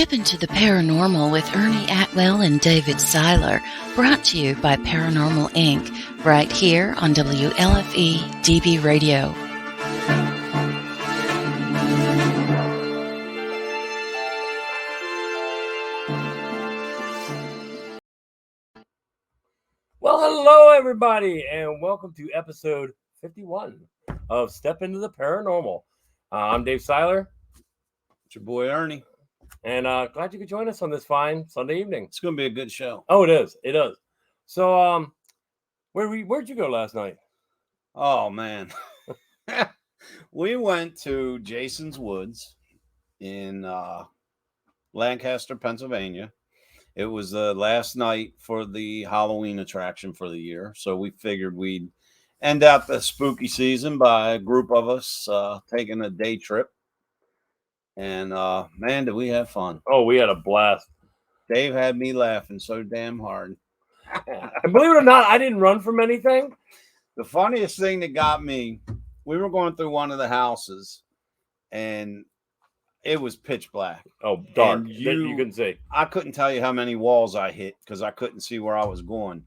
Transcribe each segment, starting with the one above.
Step into the paranormal with Ernie Atwell and David Seiler, brought to you by Paranormal Inc., right here on WLFE DB Radio. Well, hello, everybody, and welcome to episode 51 of Step Into the Paranormal. I'm Dave Seiler. It's your boy, Ernie. And glad you could join us on this fine Sunday evening. It's going to be a good show. Oh, it is. It is. So, where'd you go last night? Oh, man. We went to Jason's Woods in Lancaster, Pennsylvania. It was the last night for the Halloween attraction for the year. So we figured we'd end out the spooky season by a group of us taking a day trip. And, man, did we have fun. Oh, we had a blast. Dave had me laughing so damn hard. And believe it or not, I didn't run from anything. The funniest thing that got me, we were going through one of the houses, and it was pitch black. Oh, dark. And You couldn't see. I couldn't tell you how many walls I hit because I couldn't see where I was going.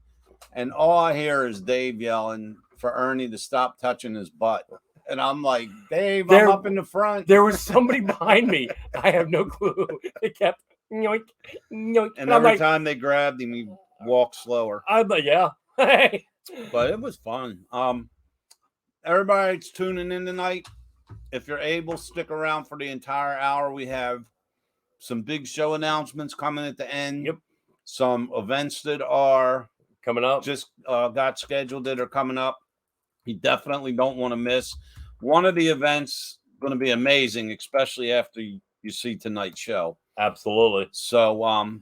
And all I hear is Dave yelling for Ernie to stop touching his butt. And I'm like, Dave, I'm up in the front. There was somebody behind me. I have no clue. They kept yoink, yoink. And every time they grabbed him, he walked slower. I'm like, yeah. But it was fun. Everybody that's tuning in tonight, if you're able, stick around for the entire hour. We have some big show announcements coming at the end. Yep. Some events that are Coming up. just got scheduled that are coming up. You definitely don't want to miss. One of the events going to be amazing, especially after you see tonight's show. Absolutely. So, a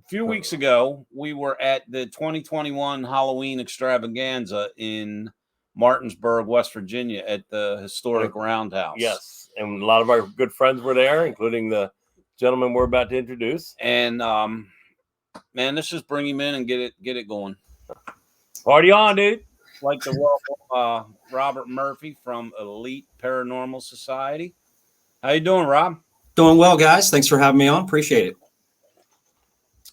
few weeks ago, we were at the 2021 Halloween extravaganza in Martinsburg, West Virginia, at the historic Roundhouse. Yes, and a lot of our good friends were there, including the gentleman we're about to introduce. And man, let's just bring him in and get it going. Party on, dude! I'd like to welcome Robert Murphy from Elite Paranormal Society. How you doing, Rob? Doing well, guys. Thanks for having me on. Appreciate it.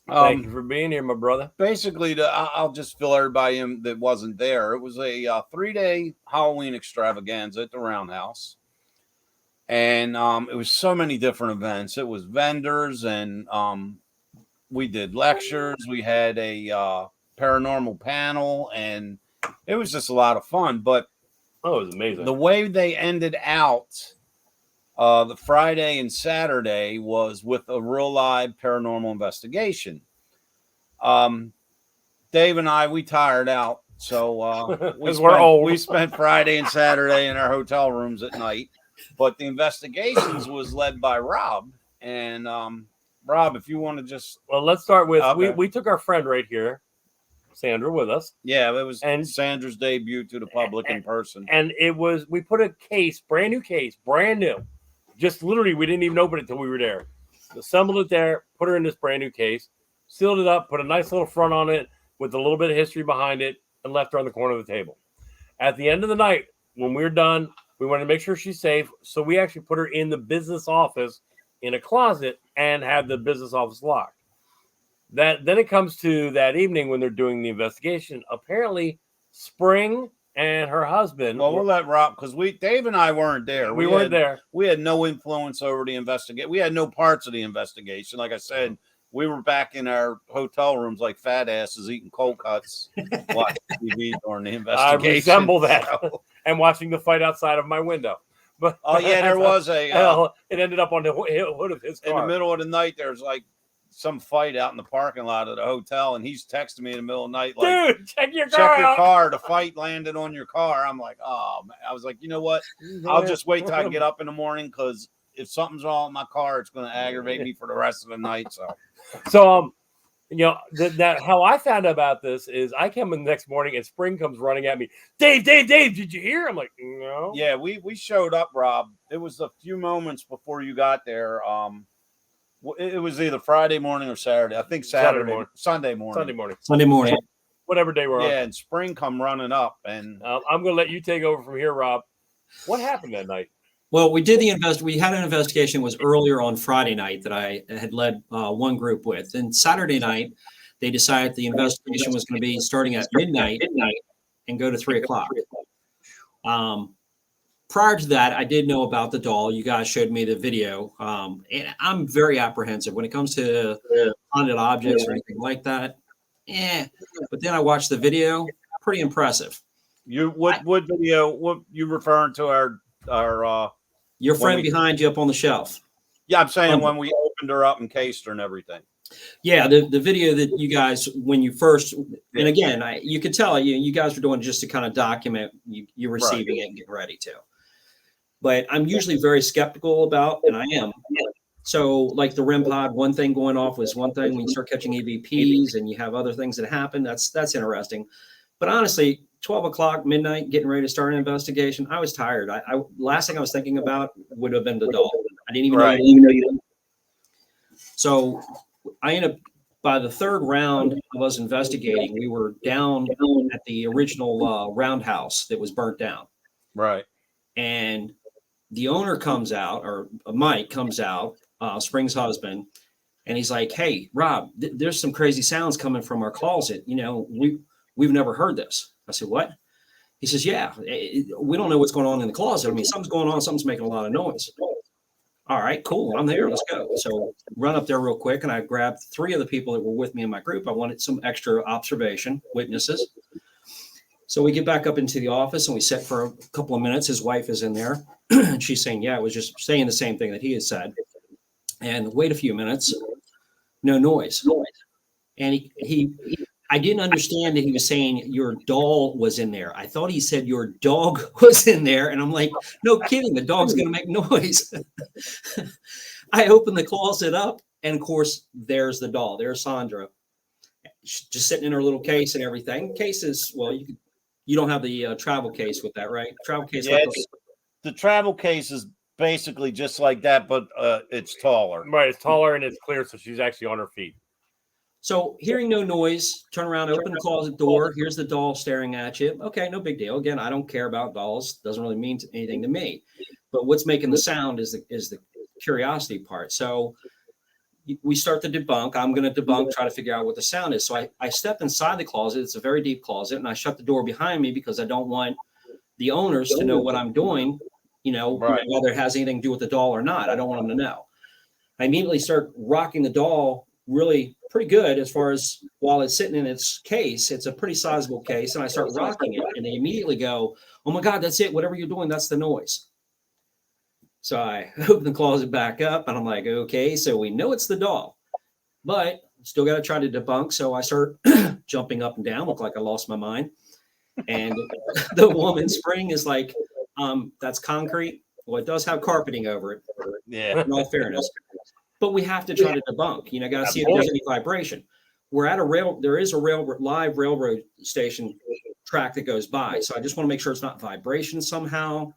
Thank you for being here, my brother. Basically, I'll just fill everybody in that wasn't there. It was a 3-day Halloween extravaganza at the Roundhouse. And it was so many different events. It was vendors, and we did lectures. We had a paranormal panel, and it was just a lot of fun. But it was amazing. The way they ended out the Friday and Saturday was with a real live paranormal investigation. Dave and I, we tired out. So we spent Friday and Saturday in our hotel rooms at night. But the investigations was led by Rob. And Rob, if you want to just... Well, let's start with, we took our friend right here, Sandra, with us. Yeah, it was Sandra's debut to the public in person. And it was, we put a case, brand new. Just literally, we didn't even open it until we were there. Assembled it there, put her in this brand new case, sealed it up, put a nice little front on it with a little bit of history behind it, and left her on the corner of the table. At the end of the night, when we were done, we wanted to make sure she's safe. So we actually put her in the business office in a closet and had the business office locked. Then it comes to that evening when they're doing the investigation. Apparently, Spring and her husband. Well, we'll let Rob, because Dave and I weren't there. We weren't there. We had no influence over the investigation. We had no parts of the investigation. Like I said, we were back in our hotel rooms like fat asses eating cold cuts, watching TV during the investigation. I resemble that, and watching the fight outside of my window. But oh yeah, there was a. It ended up on the hood of his car. In the middle of the night, there's like some fight out in the parking lot of the hotel, and he's texting me in the middle of the night, like, dude, check your car. The fight landed on your car. I'm like, oh man. I was like, you know what? I'll just wait till I get up in the morning, because if something's wrong with my car, it's going to aggravate me for the rest of the night. So that how I found out about this is I came in the next morning and Spring comes running at me. Dave, did you hear? I'm like, no. Yeah, we showed up, Rob. It was a few moments before you got there. It was either Friday morning or Saturday. I think Sunday morning. Whatever day we're on. Yeah, and Spring come running up. And I'm going to let you take over from here, Rob. What happened that night? Well, we did we had an investigation. It was earlier on Friday night that I had led one group with. And Saturday night, they decided the investigation was going to be starting at midnight and go to 3 o'clock. Prior to that, I did know about the doll. You guys showed me the video. And I'm very apprehensive when it comes to haunted objects or anything like that. But then I watched the video. Pretty impressive. What video? What you referring to? Our your friend behind you up on the shelf. Yeah, I'm saying when we opened her up and cased her and everything. Yeah, the video that you guys, when you first, and again, you could tell you guys were doing it just to kind of document you receiving it and getting ready to. But I'm usually very skeptical about, and I am. So like the REM pod, one thing going off was one thing. When you start catching EVPs and you have other things that happen, that's interesting. But honestly, 12 o'clock, midnight, getting ready to start an investigation, I was tired. Last thing I was thinking about would have been the doll. I didn't even know you. So I ended up, by the third round of us investigating, we were down at the original roundhouse that was burnt down. Right. And the owner comes out, or Mike comes out, Spring's husband, and he's like, "Hey, Rob, there's some crazy sounds coming from our closet. You know, we've never heard this." I said, "What?" He says, "Yeah, we don't know what's going on in the closet. I mean, something's going on. Something's making a lot of noise." All right, cool. I'm there. Let's go. So run up there real quick, and I grabbed 3 of the people that were with me in my group. I wanted some extra observation witnesses. So we get back up into the office and we sit for a couple of minutes. His wife is in there and she's saying, yeah, it was just saying the same thing that he had said. And wait a few minutes, no noise. And I didn't understand that he was saying your doll was in there. I thought he said your dog was in there. And I'm like, no kidding. The dog's going to make noise. I opened the closet up and of course, there's the doll. There's Sandra just sitting in her little case and everything. Cases, well, you don't have the travel case with that, right? Travel case. Yeah, the travel case is basically just like that, but it's taller. Right, it's taller and it's clear, so she's actually on her feet. So hearing no noise, turn around, open the closet door. Here's the doll staring at you. Okay, no big deal. Again, I don't care about dolls. Doesn't really mean anything to me. But what's making the sound is the curiosity part. So we start to debunk. I'm going to debunk, try to figure out what the sound is. So I step inside the closet. It's a very deep closet. And I shut the door behind me because I don't want the owners to know what I'm doing, whether it has anything to do with the doll or not. I don't want them to know. I immediately start rocking the doll really pretty good as far as while it's sitting in its case. It's a pretty sizable case. And I start rocking it. And they immediately go, "Oh, my God, that's it. Whatever you're doing, that's the noise." So I open the closet back up and I'm like, okay, so we know it's the doll, but still got to try to debunk. So I start jumping up and down, look like I lost my mind. And the woman Spring is like, that's concrete. Well, it does have carpeting over it. Yeah. In all fairness. But we have to try to debunk, got to see if there's any vibration. We're at there is a live railroad station track that goes by. So I just want to make sure it's not vibration somehow.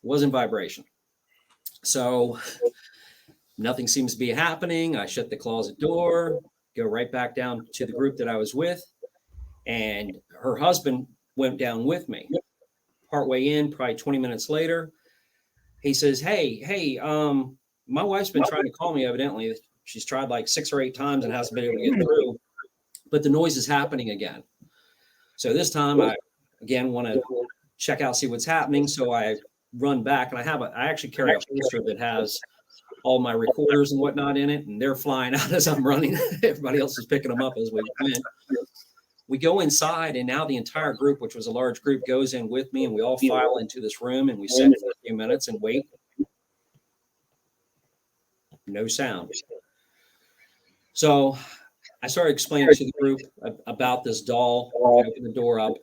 Wasn't vibration. So nothing seems to be happening. I shut the closet door, go right back down to the group that I was with. And her husband went down with me. Partway in, probably 20 minutes later, he says, hey, my wife's been trying to call me, evidently. She's tried like 6 or 8 times and hasn't been able to get through. But the noise is happening again. So this time I, again, want to check out, see what's happening. So I run back and I actually carry a holster that has all my recorders and whatnot in it, and they're flying out as I'm running. Everybody else is picking them up as we went. We go inside, and now the entire group, which was a large group, goes in with me, and we all file into this room and we sit for a few minutes and wait. No sound. So I started explaining to the group about this doll. I opened the door up.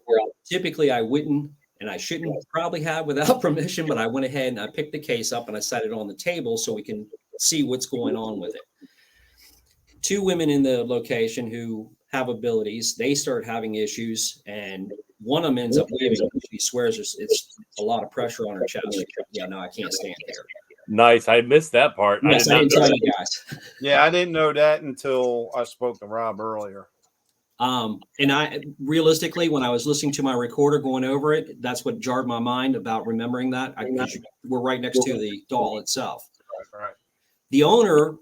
Typically I wouldn't, and I shouldn't probably have without permission, but I went ahead and I picked the case up and I set it on the table so we can see what's going on with it. 2 women in the location who have abilities, they start having issues, and one of them ends up leaving. She swears it's a lot of pressure on her chest. Yeah, no, I can't stand here. Nice. I missed that part. Yes, I didn't tell you guys. Yeah, I didn't know that until I spoke to Rob earlier. And I realistically, when I was listening to my recorder going over it, that's what jarred my mind about remembering that. Because we're right next to the doll itself. Right. The owner,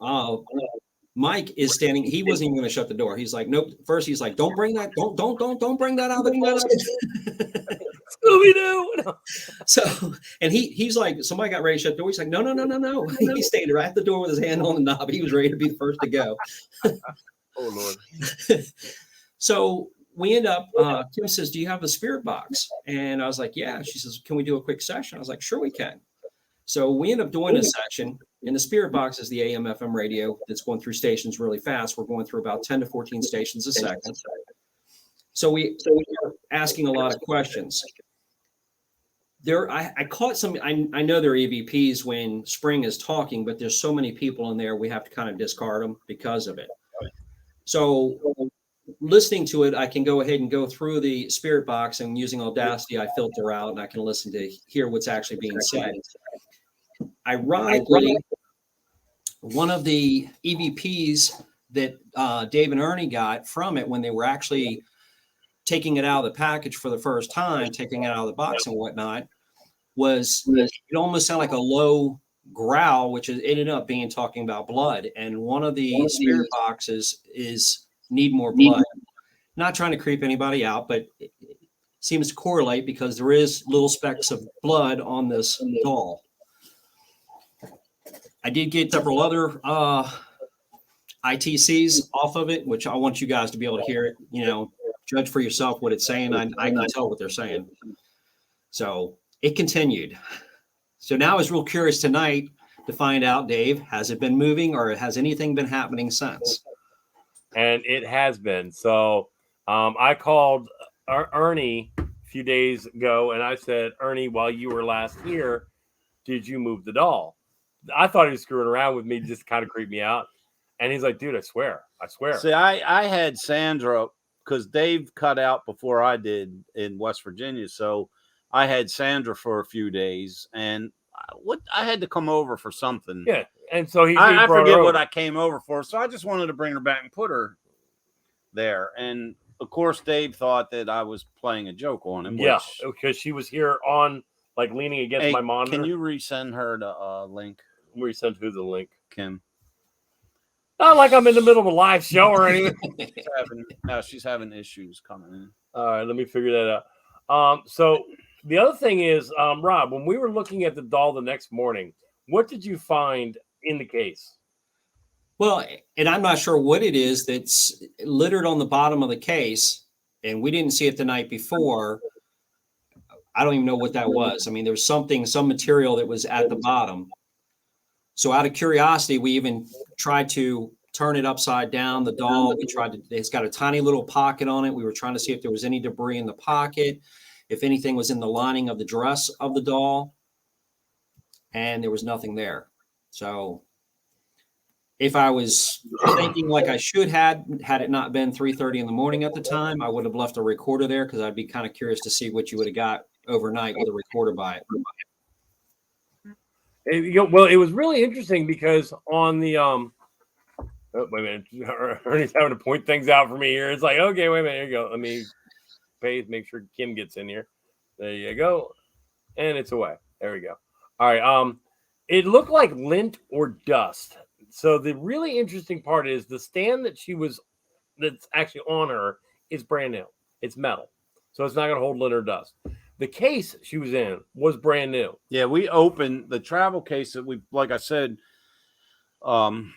Mike, is standing. He wasn't even going to shut the door. He's like, nope. First, he's like, don't bring that. Don't bring that out of the closet. Scooby-Doo. So, and he's like, somebody got ready to shut the door. He's like, no. He stayed right at the door with his hand on the knob. He was ready to be the first to go. Oh Lord. So we end up, Kim says, do you have a spirit box? And I was like, yeah. She says, can we do a quick session? I was like, sure we can. So we end up doing a session, and the spirit box is the AM FM radio that's going through stations really fast. We're going through about 10 to 14 stations a second. So we are asking a lot of questions. I caught some, I know they're EVPs when Spring is talking, but there's so many people in there, we have to kind of discard them because of it. So listening to it, I can go ahead and go through the spirit box, and using Audacity, I filter out and I can listen to hear what's actually being said. Ironically, one of the EVPs that Dave and Ernie got from it when they were actually taking it out of the package for the first time, taking it out of the box and whatnot, was it almost sounded like a low growl, which ended up being talking about blood. And one of the spirit boxes is need more blood. Not trying to creep anybody out, but it seems to correlate because there is little specks of blood on this doll. I did get several other ITCs off of it, which I want you guys to be able to hear it. You know, judge for yourself what it's saying. I can tell what they're saying. So it continued. So now I was real curious tonight to find out, Dave, has it been moving or has anything been happening since? And it has been. So I called Ernie a few days ago, and I said, Ernie, while you were last here, did you move the doll? I thought he was screwing around with me just to kind of creep me out. And he's like, dude, I swear. See, I had Sandra, because Dave cut out before I did in West Virginia. So I had Sandra for a few days, and I had to come over for something. Yeah. And so I forget what I came over for. So I just wanted to bring her back and put her there. And of course, Dave thought that I was playing a joke on him. Yeah, because she was here on, like, leaning against my monitor. Can you resend her the link? Resend who the link? Kim. Not like I'm in the middle of a live show or anything. She's having issues coming in. All right, let me figure that out. So the other thing is, Rob, when we were looking at the doll the next morning, what did you find in the case? Well, and I'm not sure what it is that's littered on the bottom of the case, and we didn't see it the night before. I don't even know what that was. I mean, there was some material that was at the bottom. So out of curiosity, we even tried to turn it upside down, the doll. It's got a tiny little pocket on it. We were trying to see if there was any debris in the pocket, if anything was in the lining of the dress of the doll, and there was nothing there. So if I was thinking like I should had it not been 3:30 in the morning at the time, I would have left a recorder there because I'd be kind of curious to see what you would have got overnight with a recorder by it. Well, it was really interesting because on the wait a minute, Ernie's having to point things out for me here. It's like, okay, wait a minute, here you go. Let me make sure Kim gets in here. There you go, and it's away. There we go. All right. It looked like lint or dust. So the really interesting part is the stand that's actually on her is brand new. It's metal, so it's not going to hold lint or dust. The case she was in was brand new. Yeah, we opened the travel case that like I said, when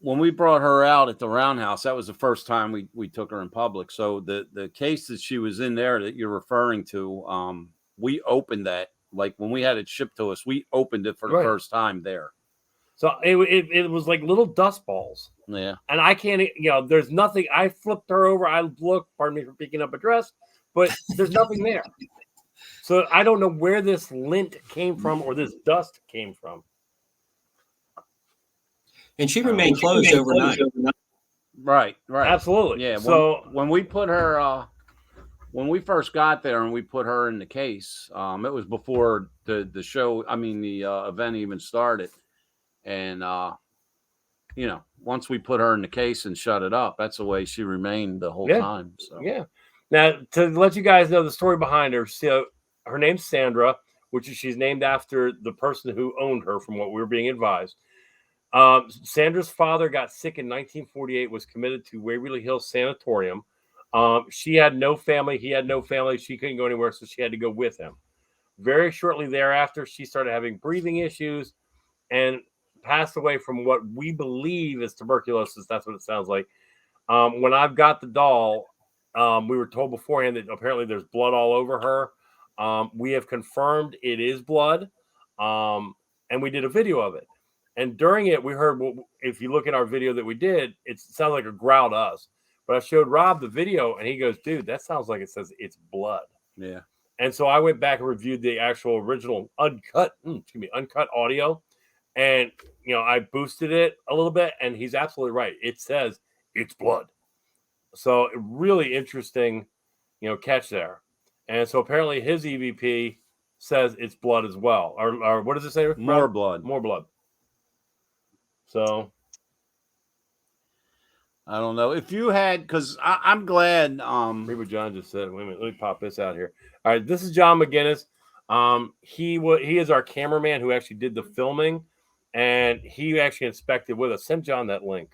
we brought her out at the Roundhouse, that was the first time we took her in public. So the case that she was in there that you're referring to, we opened that. Like when we had it shipped to us, we opened it for the first time there. So it was like little dust balls. Yeah. And I can't, there's nothing. I flipped her over. I looked, pardon me for picking up a dress, but there's nothing there. So I don't know where this lint came from or this dust came from. And she remained closed overnight. Right. Absolutely. Yeah. So when we put her, when we first got there and we put her in the case, it was before the show. I mean, the event even started, and once we put her in the case and shut it up, that's the way she remained the whole Yeah. time. So Yeah. Now, to let you guys know the story behind her, so her name's Sandra, which is she's named after the person who owned her, from what we were being advised. Sandra's father got sick in 1948, was committed to Waverly Hills Sanatorium. She had no family. He had no family. She couldn't go anywhere, so she had to go with him. Very shortly thereafter, she started having breathing issues and passed away from what we believe is tuberculosis. That's what it sounds like. When I've got the doll, we were told beforehand that apparently there's blood all over her. We have confirmed it is blood, and we did a video of it. And during it, we heard, if you look at our video that we did, it sounds like a growl to us. But I showed Rob the video, and he goes, dude, that sounds like it says it's blood. yeah. And so I went back and reviewed the actual original uncut audio. And, I boosted it a little bit, and he's absolutely right. It says it's blood. So really interesting, catch there. And so apparently his EVP says it's blood as well. Or what does it say? More blood. More blood. So I don't know if you had, because I'm glad. read what John just said. Wait a minute, let me pop this out here. All right, this is John McGinnis. He is our cameraman who actually did the filming, and he actually inspected with us. Send John that link.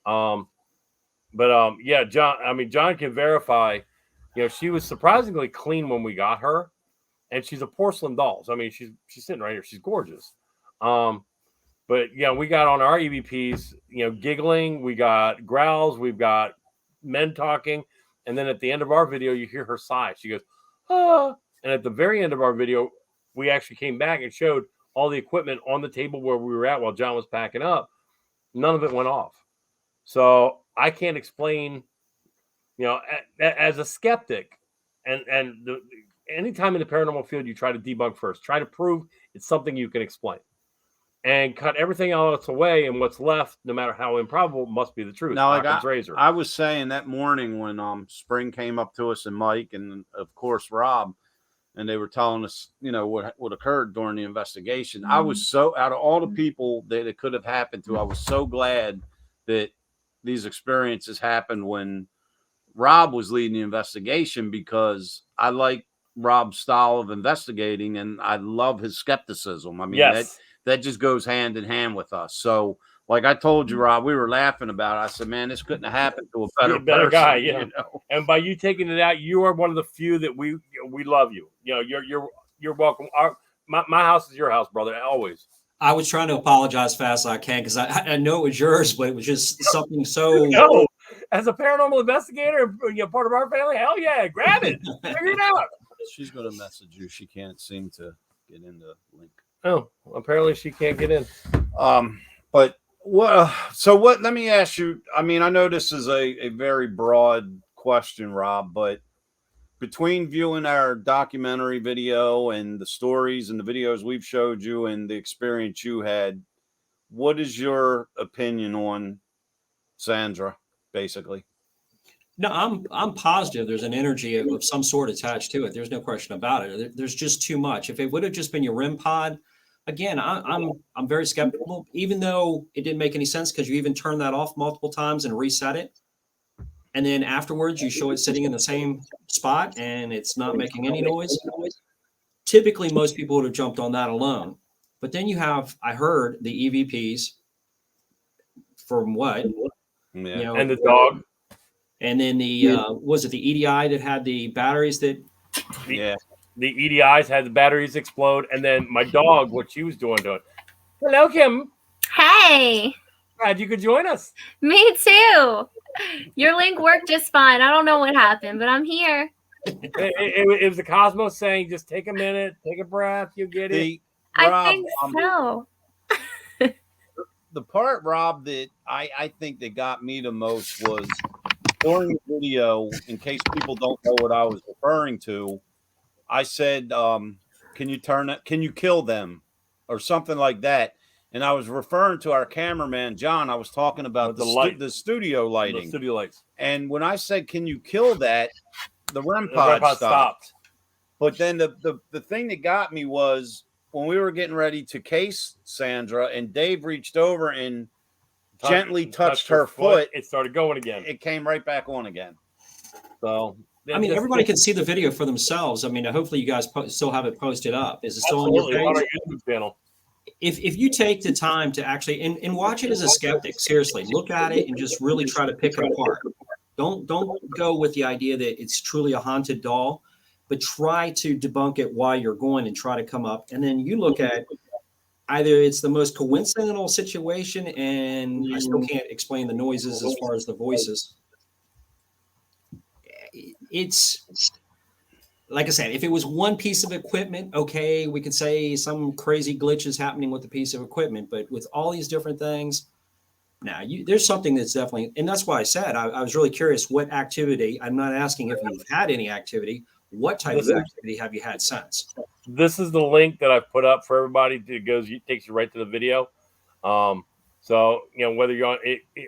Yeah, John. I mean, John can verify. She was surprisingly clean when we got her, and she's a porcelain doll. So I mean, she's sitting right here. She's gorgeous. But yeah, we got on our EVPs, giggling. We got growls. We've got men talking, and then at the end of our video, you hear her sigh. She goes, "Ah!" And at the very end of our video, we actually came back and showed all the equipment on the table where we were at while John was packing up. None of it went off. So I can't explain, as a skeptic, and anytime in the paranormal field, you try to debunk first, try to prove it's something you can explain, and cut everything else away, and what's left, no matter how improbable, must be the truth. Now, razor. I was saying that morning when Spring came up to us and Mike and of course Rob, and they were telling us, what occurred during the investigation. I was so, out of all the people that it could have happened to, I was so glad that these experiences happened when Rob was leading the investigation, because I like Rob's style of investigating and I love his skepticism. I mean, yes. that just goes hand in hand with us. So, like I told you, Rob, we were laughing about it. I said, man, this couldn't have happened to a better person, guy. Yeah. And by you taking it out, you are one of the few that we love you. You're welcome. My house is your house, brother. Always. I was trying to apologize fast as I can, because I know it was yours, but it was just something so. No, as a paranormal investigator, part of our family, hell yeah, grab it, figure it out. She's going to message you. She can't seem to get in the link. Oh, apparently she can't get in. But what? So what? Let me ask you. I mean, I know this is a very broad question, Rob, but between viewing our documentary video and the stories and the videos we've showed you and the experience you had, what is your opinion on Sandra, basically? No, I'm positive there's an energy of some sort attached to it. There's no question about it. There's just too much. If it would have just been your REM pod, again, I'm very skeptical, even though it didn't make any sense, because you even turned that off multiple times and reset it. And then afterwards, you show it sitting in the same spot and it's not making any noise. Typically, most people would have jumped on that alone. But then you have, I heard, the EVPs from what? Yeah. And the dog. And then was it the EDI that had the batteries that? Yeah. The EDIs had the batteries explode. And then my dog, what she was doing to it. Hello, Kim. Hey. Glad you could join us. Me too. Your link worked just fine. I don't know what happened, but I'm here. It was the cosmos saying, just take a minute, take a breath, you get it. I think so. The part, Rob, that I think that got me the most was during the video, in case people don't know what I was referring to, I said, can you kill them? Or something like that. And I was referring to our cameraman, John. I was talking about the studio lighting. The studio lights. And when I said, can you kill that, the REM pod stopped. But then the thing that got me was when we were getting ready to case Sandra and Dave reached over and gently touched her foot, it started going again. It came right back on again. So I mean, everybody can see the video for themselves. I mean, hopefully you guys still have it posted up. Is it still on your page? On our YouTube channel. If you take the time to actually and watch it as a skeptic, seriously, look at it and just really try to pick it apart. Don't go with the idea that it's truly a haunted doll, but try to debunk it while you're going and try to come up. And then you look at either it's the most coincidental situation, and I still can't explain the noises as far as the voices. It's like I said, if it was one piece of equipment, okay, we could say some crazy glitch is happening with the piece of equipment, but with all these different things, now there's something that's definitely, and that's why I said I was really curious what activity. I'm not asking if you've had any activity. What type of activity have you had since? This is the link that I've put up for everybody. It takes you right to the video. So whether you're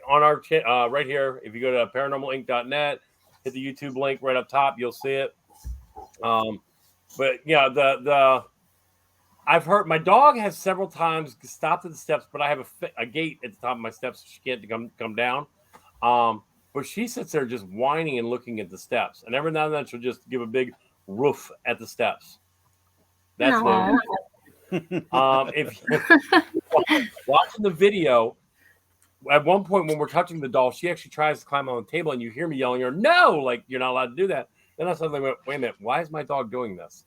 on our right here, if you go to paranormalinc.net, hit the YouTube link right up top, you'll see it. But yeah, I've heard my dog has several times stopped at the steps, but I have a gate at the top of my steps, so she can't come down. But she sits there just whining and looking at the steps, and every now and then she'll just give a big roof at the steps. That's it. If watching the video, at one point when we're touching the doll, she actually tries to climb on the table, and you hear me yelling her, "No!" Like you're not allowed to do that. Then I suddenly went, "Wait a minute, why is my dog doing this?"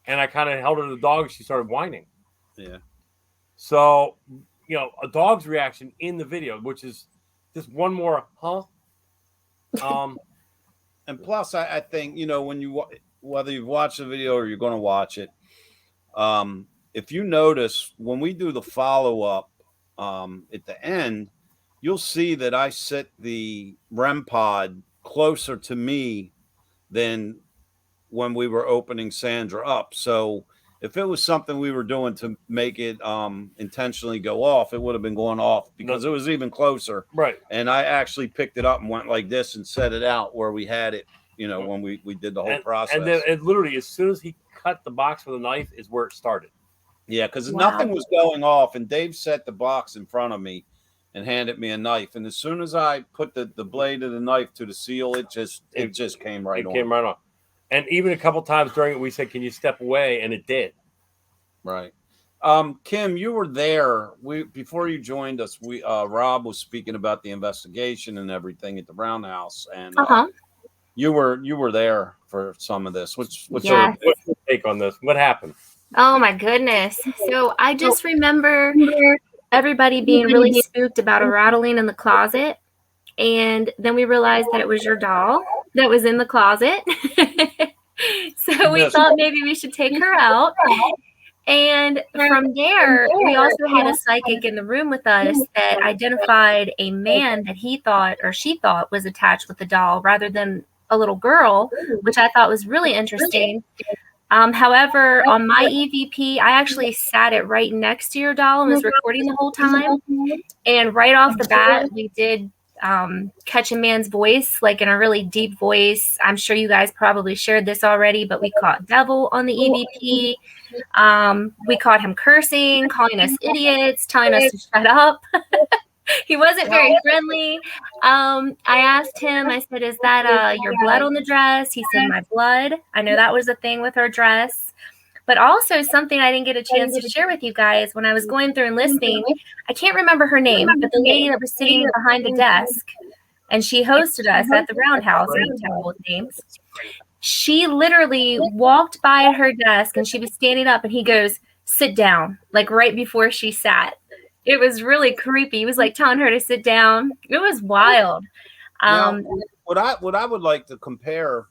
And I kind of held her to the dog, and she started whining. Yeah. So, a dog's reaction in the video, which is just one more, huh? And plus, I think, whether you've watched the video or you're going to watch it, if you notice, when we do the follow-up at the end, you'll see that I set the REM pod closer to me than when we were opening Sandra up. So if it was something we were doing to make it intentionally go off, it would have been going off because it was even closer. Right. And I actually picked it up and went like this and set it out where we had it, when we did the whole process. And then it literally, as soon as he cut the box with a knife is where it started. Yeah, because nothing was going off. And Dave set the box in front of me and handed me a knife. And as soon as I put the blade of the knife to the seal, it just came right on. It came right on. And even a couple times during it, we said, "Can you step away?" And it did. Right. Kim, you were there. Before you joined us, Rob was speaking about the investigation and everything at the Brown House, and you were there for some of this. What's your take on this? What happened? Oh my goodness. So I just remember everybody being really spooked about a rattling in the closet. And then we realized that it was your doll that was in the closet. So we thought maybe we should take her out. And from there, we also had a psychic in the room with us that identified a man that he thought or she thought was attached with the doll rather than a little girl, which I thought was really interesting. However, on my EVP, I actually sat it right next to your doll and was recording the whole time. And right off the bat, we did catch a man's voice, like in a really deep voice. I'm sure you guys probably shared this already, but we caught Devil on the EVP. We caught him cursing, calling us idiots, telling us to shut up. He wasn't very friendly. I asked him, I said, "Is that your blood on the dress?" He said, "My blood." I know that was a thing with her dress. But also something I didn't get a chance to share with you guys when I was going through and listening. I can't remember her name, but the lady that was sitting behind the desk, and she hosted us at the Roundhouse, and terrible with names. She literally walked by her desk, and she was standing up, and he goes, "Sit down," like right before she sat. It was really creepy. He was like telling her to sit down. It was wild. Now, what I would like to compare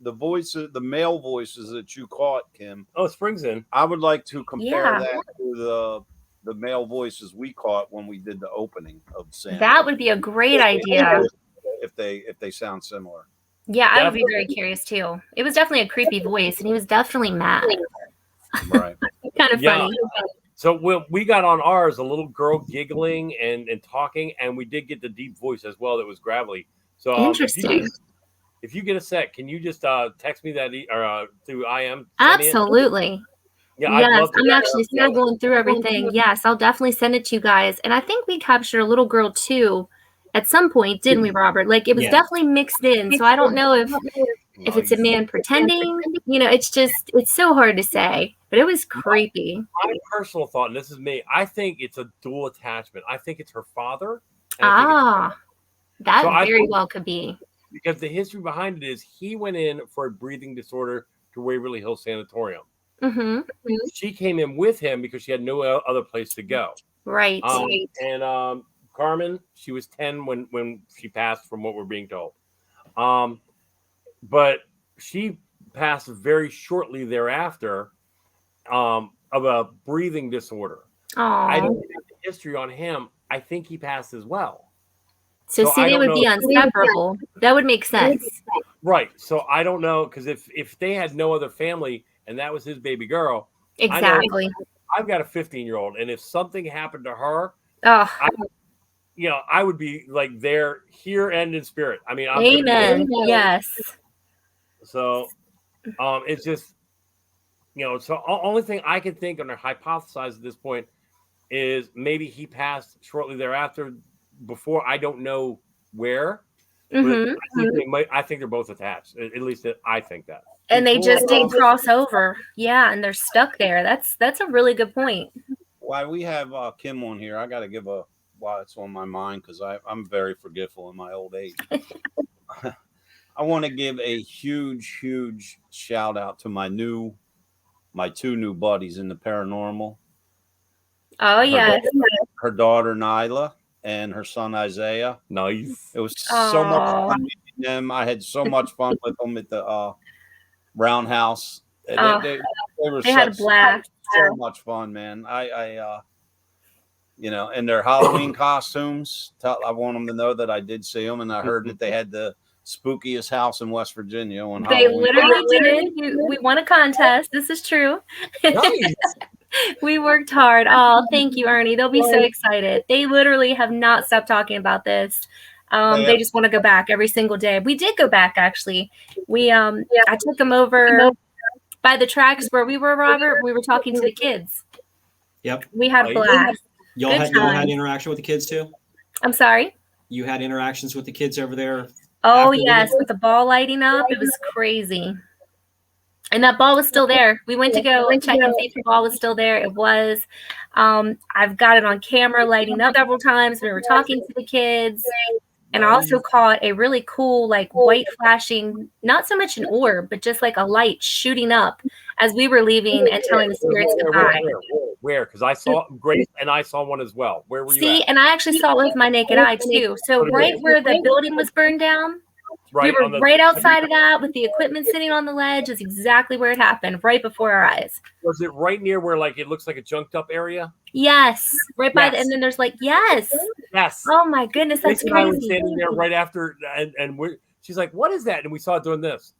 the voices, the male voices that you caught, Kim. Oh, Springs in. I would like to compare that to the male voices we caught when we did the opening of Sandra. That would be a great idea. If they sound similar. Yeah, I would be very curious too. It was definitely a creepy voice, and he was definitely mad. Right. Kind of funny. So we got on ours, a little girl giggling and talking, and we did get the deep voice as well that was gravelly. So interesting. If you get a sec, can you just text me that through IM? Absolutely. Yeah, I'd Yes, love to. I'm actually still going through everything. Yes, I'll definitely send it to you guys. And I think we captured a little girl too at some point, didn't we, Robert? Like it was Yeah. definitely mixed in. So I don't know if it's a man pretending. It's so hard to say. But it was creepy. My personal thought, and this is me, I think it's a dual attachment. I think it's her father. And Ah, that So I very think- well could be. because the history behind it is he went in for a breathing disorder to Waverly Hills Sanatorium. Mm-hmm. She came in with him because she had no other place to go. Right. And Carmen, she was 10 when she passed, from what we're being told. But she passed very shortly thereafter of a breathing disorder. I don't have the history on him. I think he passed as well. So see, they would be inseparable. That would make sense. Right. So I don't know, because if they had no other family and that was his baby girl, Exactly. I've got a 15-year-old, and if something happened to her, Oh, I would be like there, here and in spirit. I mean, amen. Yes. So, it's just, so only thing I can think and hypothesize at this point is maybe he passed shortly thereafter. Before, I don't know where, but I think they're both attached. At least I think that. And they just didn't cross over. Yeah, and they're stuck there. That's a really good point. Why we have Kim on here, I got to give it's on my mind, because I'm very forgetful in my old age. I want to give a huge shout out to my two new buddies in the paranormal. Oh, yes. Her daughter Nyla and her son Isaiah. Nice. It was so much fun meeting them. I had so much fun with them at the Roundhouse. They had a blast. So much fun, man. I in their Halloween costumes. I want them to know that I did see them, and I heard that they had the spookiest house in West Virginia on They Halloween. literally did. We won a contest. This is true. Nice. We worked hard. Oh, thank you, Ernie. They'll be so excited. They literally have not stopped talking about this. They just want to go back every single day. We did go back, actually. I took them over by the tracks where we were, Robert. We were talking to the kids. Yep. We had a blast. Y'all had interaction with the kids too? I'm sorry? You had interactions with the kids over there? Oh, yes, with the ball lighting up. It was crazy. And that ball was still there. We went to go check and see if the ball was still there. It was. I've got it on camera lighting up several times. We were talking to the kids. And I also caught a really cool, like, white flashing, not so much an orb, but just like a light shooting up as we were leaving and telling the spirits goodbye. Where? Because I saw Grace and I saw one as well. Where were you at? And I actually saw it with my naked eye too. So right where the building was burned down, we were right outside of that with the equipment sitting on the ledge is exactly where it happened, right before our eyes. Was it right near where, like, it looks like a junked up area? Yes, right by and then there's like, yes. Oh my goodness, that's crazy. I was standing there right after, and she's like, "What is that?" And we saw it doing this.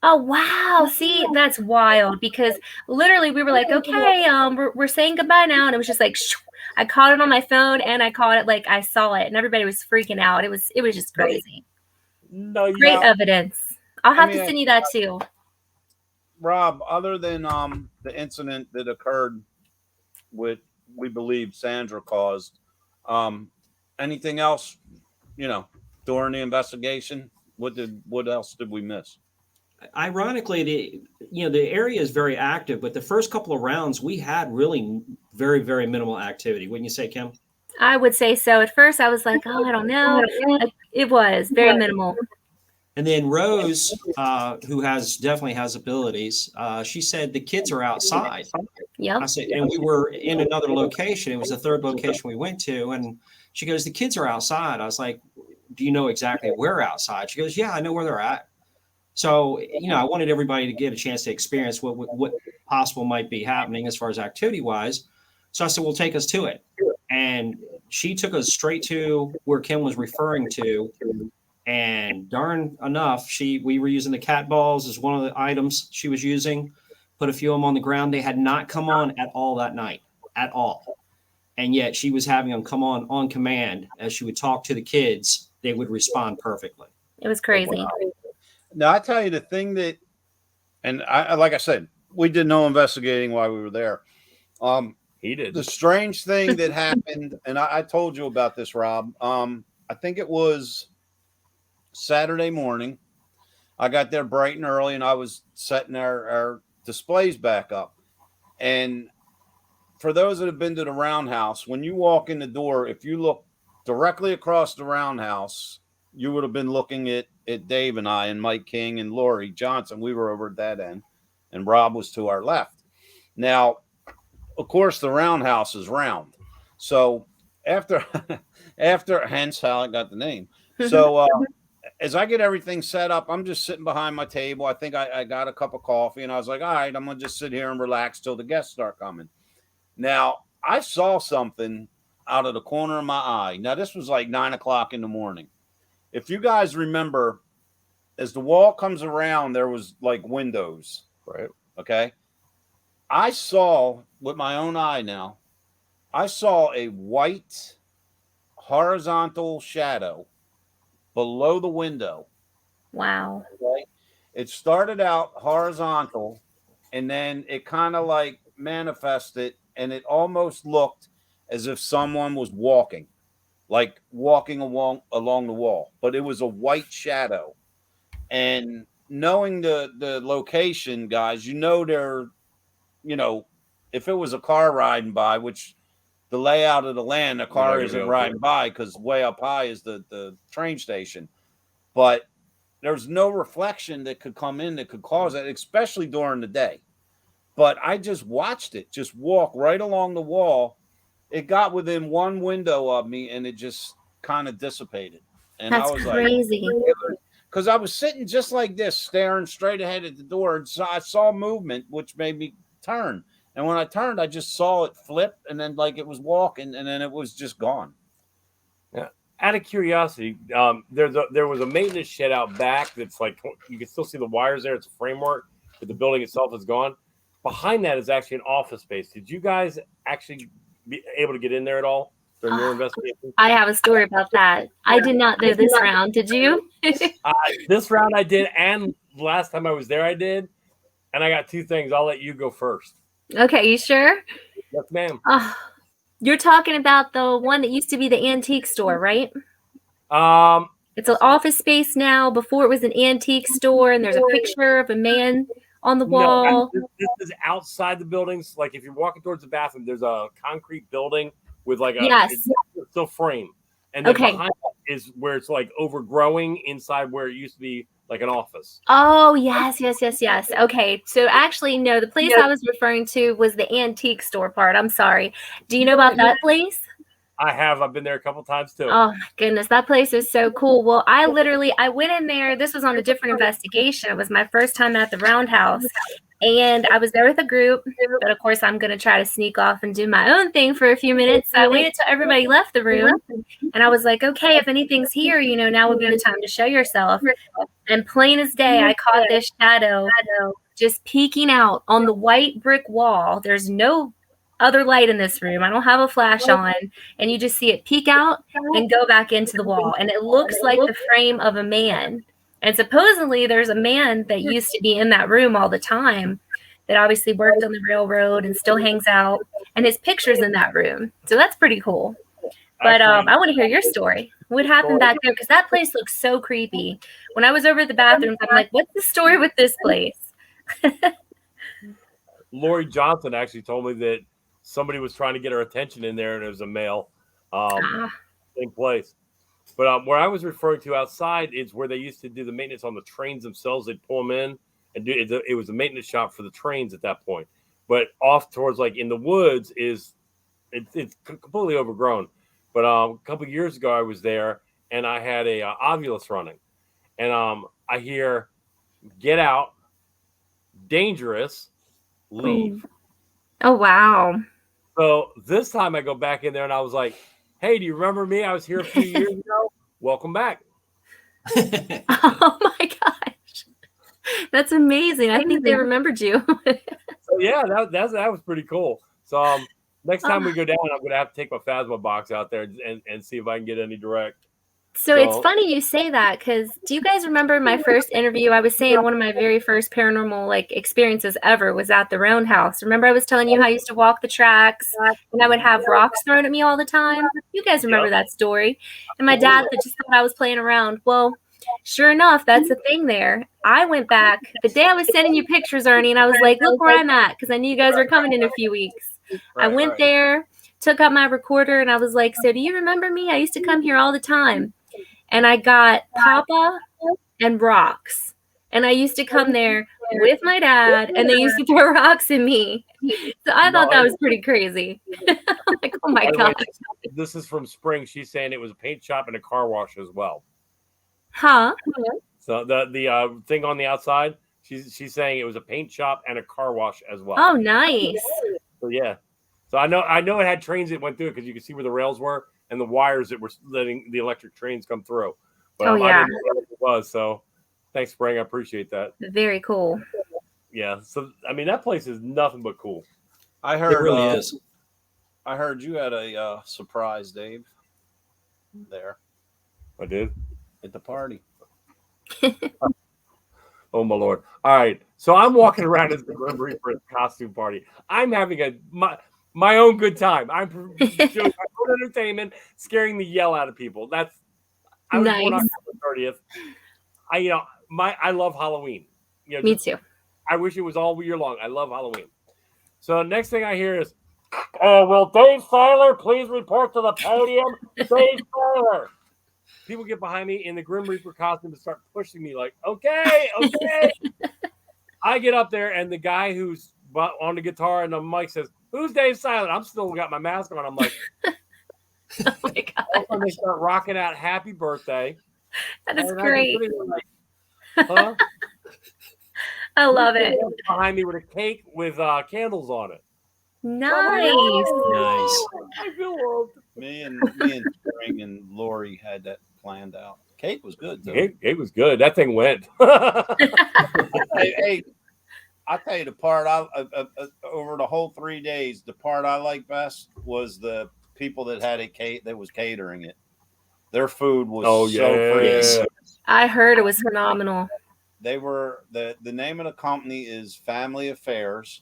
Oh wow! See, that's wild, because literally we were like, okay, we're saying goodbye now, and it was just like, shoo. I caught it on my phone, and I caught it like I saw it, and everybody was freaking out. It was just crazy. Great evidence. I'll have to send you that too. Rob, other than the incident that occurred with, we believe, Sandra caused, anything else, during the investigation? What else did we miss? Ironically, the area is very active, but the first couple of rounds we had really very, very minimal activity. Wouldn't you say, Kim? I would say so. At first, I was like, oh, I don't know. It was very minimal. And then Rose, who definitely has abilities, she said the kids are outside. Yep. I said, and we were in another location. It was the third location we went to, and she goes, "The kids are outside." I was like, "Do you know exactly where outside?" She goes, "Yeah, I know where they're at." So, I wanted everybody to get a chance to experience what possible might be happening as far as activity wise. So I said, "Well, take us to it," and she took us straight to where Kim was referring to. And darn enough, we were using the cat balls as one of the items she was using. Put a few of them on the ground. They had not come on at all that night, at all. And yet she was having them come on command. As she would talk to the kids, they would respond perfectly. It was crazy. Now, I tell you the thing that, and like I said, we did no investigating while we were there. He did. The strange thing that happened, and I told you about this, Rob. I think it was Saturday morning. I got there bright and early, and I was setting our displays back up. And for those that have been to the roundhouse, when you walk in the door, if you look directly across the roundhouse, you would have been looking at Dave and I and Mike King and Lori Johnson. We were over at that end, and Rob was to our left. Now, of course, the roundhouse is round. So after hence how I got the name. So as I get everything set up, I'm just sitting behind my table. I think I got a cup of coffee, and I was like, all right, I'm going to just sit here and relax till the guests start coming. Now, I saw something out of the corner of my eye. Now, this was like 9 o'clock in the morning. If you guys remember, as the wall comes around, there was like windows. Right. Okay. I saw with my own eye now, I saw a white horizontal shadow below the window. Wow. Okay? It started out horizontal, and then it kind of like manifested, and it almost looked as if someone was walking, like walking along the wall, but it was a white shadow. And knowing the location, guys, they're, if it was a car riding by, which the layout of the land, the car isn't riding by because way up high is the train station. But there's no reflection that could come in that could cause that, especially during the day. But I just watched it just walk right along the wall. It got within one window of me, and it just kind of dissipated. And That's I was crazy. because I was sitting just like this, staring straight ahead at the door, and so I saw movement, which made me turn. And when I turned, I just saw it flip, and then like it was walking, and then it was just gone. Yeah. Out of curiosity, there was a maintenance shed out back that's like you can still see the wires there. It's a framework, but the building itself is gone. Behind that is actually an office space. Did you guys actually be able to get in there at all during your investigation? I have a story about that. I did not do this round. Did you? This round I did, and last time I was there I did. And I got two things. I'll let you go first. Okay, you sure? Yes, ma'am. You're talking about the one that used to be the antique store, right? It's an office space now. Before it was an antique store, and there's a picture of a man on the wall. No, this is outside the buildings. Like if you're walking towards the bathroom, there's a concrete building with like it's still frame. And then behind it is where it's like overgrowing inside where it used to be like an office. Oh, yes. Okay. So actually, no, the place I was referring to was the antique store part. I'm sorry. Do you know about that place? I have. I've been there a couple times too. Oh my goodness, that place is so cool. Well, I went in there. This was on a different investigation. It was my first time at the Roundhouse, and I was there with a group. But of course, I'm going to try to sneak off and do my own thing for a few minutes. So I waited till everybody left the room, and I was like, okay, if anything's here, now would be the time to show yourself. And plain as day, I caught this shadow just peeking out on the white brick wall. There's no other light in this room. I don't have a flash on, and you just see it peek out and go back into the wall, and it looks like the frame of a man. And supposedly there's a man that used to be in that room all the time that obviously worked on the railroad and still hangs out, and his picture's in that room. So that's pretty cool. But I want to hear your story. What happened back there? Because that place looks so creepy. When I was over at the bathrooms, I'm like, what's the story with this place? Lori Johnson actually told me that somebody was trying to get her attention in there, and it was a male. Same place. But where I was referring to outside is where they used to do the maintenance on the trains themselves. They'd pull them in, and it was a maintenance shop for the trains at that point. But off towards like in the woods it's completely overgrown. But a couple of years ago, I was there, and I had a Ovilus running, and I hear, "Get out, dangerous, leave." Oh wow! So this time I go back in there, and I was like, "Hey, do you remember me? I was here a few years ago. Welcome back." Oh my gosh, that's amazing! I think they remembered you. So yeah, that was pretty cool. So next time we go down, I'm gonna have to take my Phasma box out there and see if I can get any direct. So it's funny you say that, because do you guys remember my first interview? I was saying one of my very first paranormal experiences ever was at the Roundhouse. Remember I was telling you how I used to walk the tracks and I would have rocks thrown at me all the time? You guys remember that story? And my dad just thought I was playing around. Well, sure enough, that's the thing there. I went back the day I was sending you pictures, Ernie, and I was like, look where I'm at, because I knew you guys were coming in a few weeks. I went there, took out my recorder, and I was like, so do you remember me? I used to come here all the time. And I got Papa and rocks. And I used to come there with my dad, and they used to throw rocks at me. So I thought that was pretty crazy. I'm like, oh my God. This is from Spring. She's saying it was a paint shop and a car wash as well. Huh? So the thing on the outside, she's saying it was a paint shop and a car wash as well. Oh, nice. So yeah. So I know it had trains that went through it, because you can see where the rails were and the wires that were letting the electric trains come through. But Oh, yeah. I didn't know what it was. So thanks, Spring. I appreciate that. Very cool. Yeah. So I mean, that place is nothing but cool. I heard It really is. I heard you had a surprise, Dave. There I did. at the party. Oh my Lord! All right, so I'm walking around as the Grim Reaper costume party. I'm having my own good time. I'm doing my own entertainment, scaring the yell out of people. I was born Nice. October 30th. I love Halloween. Me too. I wish it was all year long. I love Halloween. So next thing I hear is, will Dave Seiler please report to the podium? Dave Seiler. People get behind me in the Grim Reaper costume and start pushing me like, okay. I get up there, and the guy who's on the guitar and the mic says, who's Dave Seiler? I'm still got my mask on. I'm like, Oh my God. and they start rocking out Happy Birthday. That is And great. like, huh? I love it. Behind me with a cake with candles on it. Nice. Nice. I feel old. Me and Spring and Lori had that planned out. Cake was good though. It was good. That thing went. Hey, I'll tell you the part over the whole 3 days, the part I liked best was the people that had that was catering it. Their food was freaking good. I heard it was phenomenal. They were the name of the company is Family Affairs,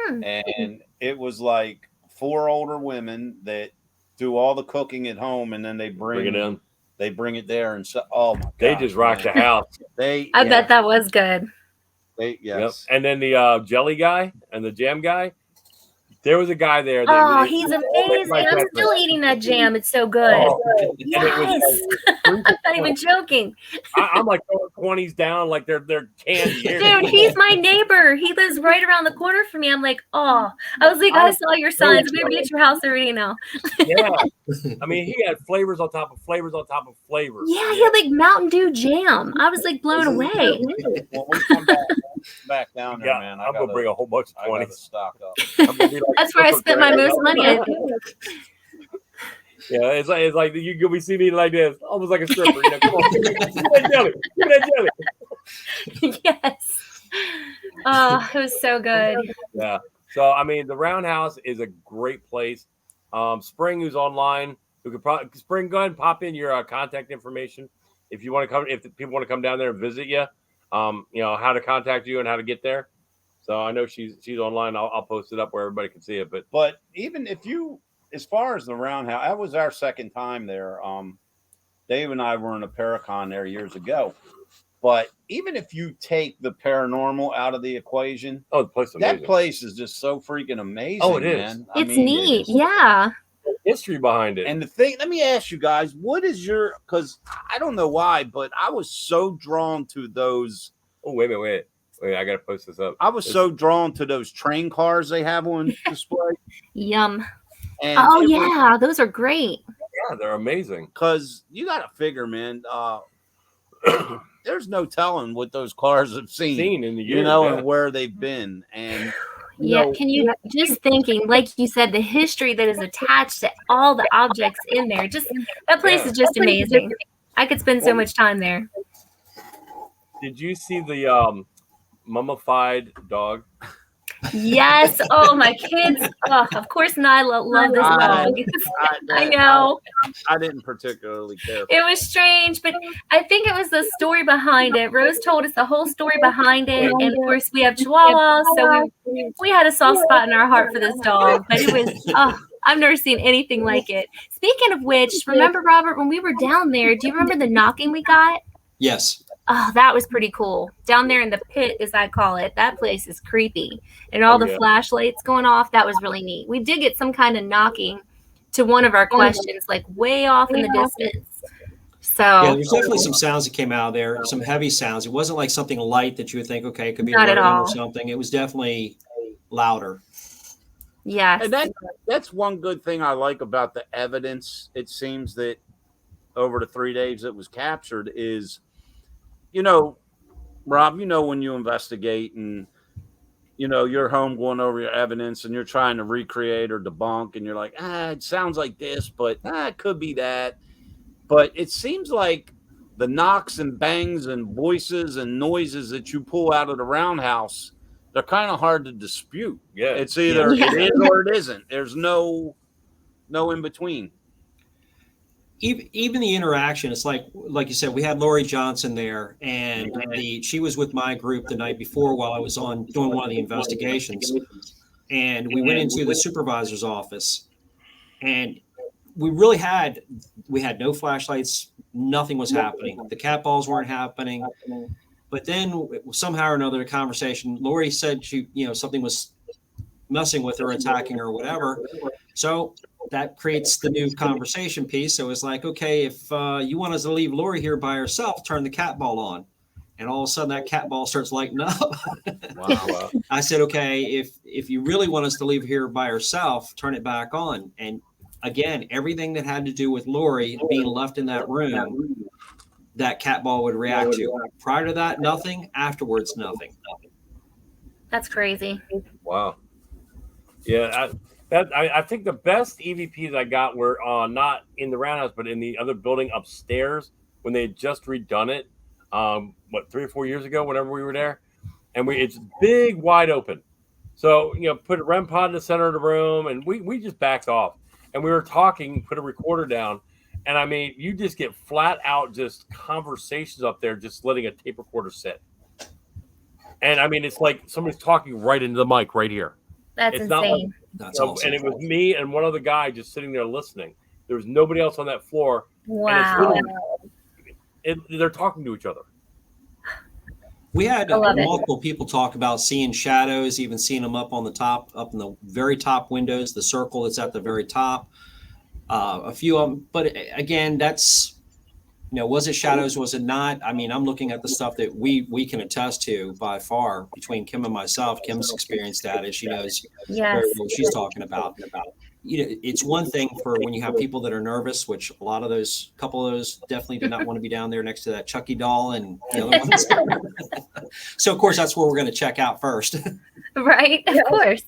and it was like 4 older women that do all the cooking at home, and then they bring it in. They bring it there, and so oh my god, they just rocked the house. I bet that was good. Yes. Yep. And then the jelly guy and the jam guy. There was a guy there. He's amazing. I'm still eating that jam. It's so good. Yes. I'm not even joking. I'm like 20s down, like they're candy. Dude, he's my neighbor. He lives right around the corner from me. I'm like, I was like, I saw your signs. We're gonna be at your house already now. Yeah. I mean, he had flavors on top of flavors on top of flavors. Yeah, he had like Mountain Dew jam. I was like blown away. When we come back down there, man, I'm gonna bring a whole bunch of 20s. Stock up. That's where I spent my most money. I think. Yeah, it's like you'll be seeing me like this, almost like a stripper. Come on, give me that jelly. Give me that jelly. Yes. Oh, it was so good. Yeah. So I mean, the Roundhouse is a great place. Spring, who's online, who could probably Spring, go ahead and pop in your contact information if you want to come. If people want to come down there and visit you, how to contact you and how to get there. So I know she's online. I'll post it up where everybody can see it. But even if you, as far as the Roundhouse, that was our second time there. Dave and I were in a Paracon there years ago. But even if you take the paranormal out of the equation, the place is amazing. That place is just so freaking amazing. Oh, it is. Man. It's neat. Yeah. History behind it. And the thing, let me ask you guys, what is because I don't know why, but I was so drawn to those. Oh, wait. I got to post this up. I was so drawn to those train cars they have on display. Yum. And those are great. Yeah, they're amazing. Because you got to figure, man, there's no telling what those cars have seen in the years, and where they've been. And can you just thinking, like you said, the history that is attached to all the objects in there, just that place is just amazing. I could spend so much time there. Did you see the mummified dog? Yes. Oh, my kids. Oh, of course, Nyla love this dog. I know. I didn't particularly care. It was strange, but I think it was the story behind it. Rose told us the whole story behind it, and of course, we have Chihuahuas, so we had a soft spot in our heart for this dog. But it was, oh, I've never seen anything like it. Speaking of which, remember, Robert, when we were down there, do you remember the knocking we got? Yes. Oh, that was pretty cool. Down there in the pit, as I call it, that place is creepy. And all the flashlights going off, that was really neat. We did get some kind of knocking to one of our questions, like way off in the distance. So yeah, there's definitely some sounds that came out of there, some heavy sounds. It wasn't like something light that you would think, okay, it could be a rodent or something. It was definitely louder. Yes. And that's one good thing I like about the evidence. It seems that over the 3 days it was captured is, you know, Rob, you know, when you investigate and, you know, you're home going over your evidence and you're trying to recreate or debunk and you're like, it sounds like this, but it could be that. But it seems like the knocks and bangs and voices and noises that you pull out of the roundhouse, they're kind of hard to dispute. Yeah. It's either it is or it isn't. There's no in between. Even the interaction, it's like you said, we had Lori Johnson there, and she was with my group the night before while I was doing one of the investigations, and we went into the supervisor's office, and we had no flashlights, nothing was happening, the cat balls weren't happening, but then somehow or another, the conversation, Lori said something was messing with her, attacking her, or whatever, so that creates the new conversation piece. So it's like, okay, if you want us to leave Lori here by herself, turn the cat ball on. And all of a sudden that cat ball starts lighting up. Wow. I said, okay, if you really want us to leave here by herself, turn it back on. And again, everything that had to do with Lori being left in that room, that cat ball would react to. Prior to that, nothing. Afterwards, nothing. That's crazy. Wow. Yeah, I think the best EVPs I got were not in the roundhouse, but in the other building upstairs when they had just redone it. 3 or 4 years ago, whenever we were there, and it's big, wide open. So put a REM pod in the center of the room, and we just backed off, and we were talking, put a recorder down, and I mean, you just get flat out just conversations up there, just letting a tape recorder sit, and I mean, it's like somebody's talking right into the mic right here. That's insane. That's awesome. And it was me and one other guy just sitting there listening. There was nobody else on that floor. Wow. And they're talking to each other. We had multiple people talk about seeing shadows, even seeing them up in the very top windows, the circle that's at the very top. A few of them, but again, that's, was it shadows? Was it not? I mean, I'm looking at the stuff that we can attest to by far between Kim and myself. Kim's experienced that, as she knows very well what she's talking about. It's one thing for when you have people that are nervous, which a couple of those definitely did not want to be down there next to that Chucky doll and the other ones. So of course, that's where we're going to check out first. Right, of course.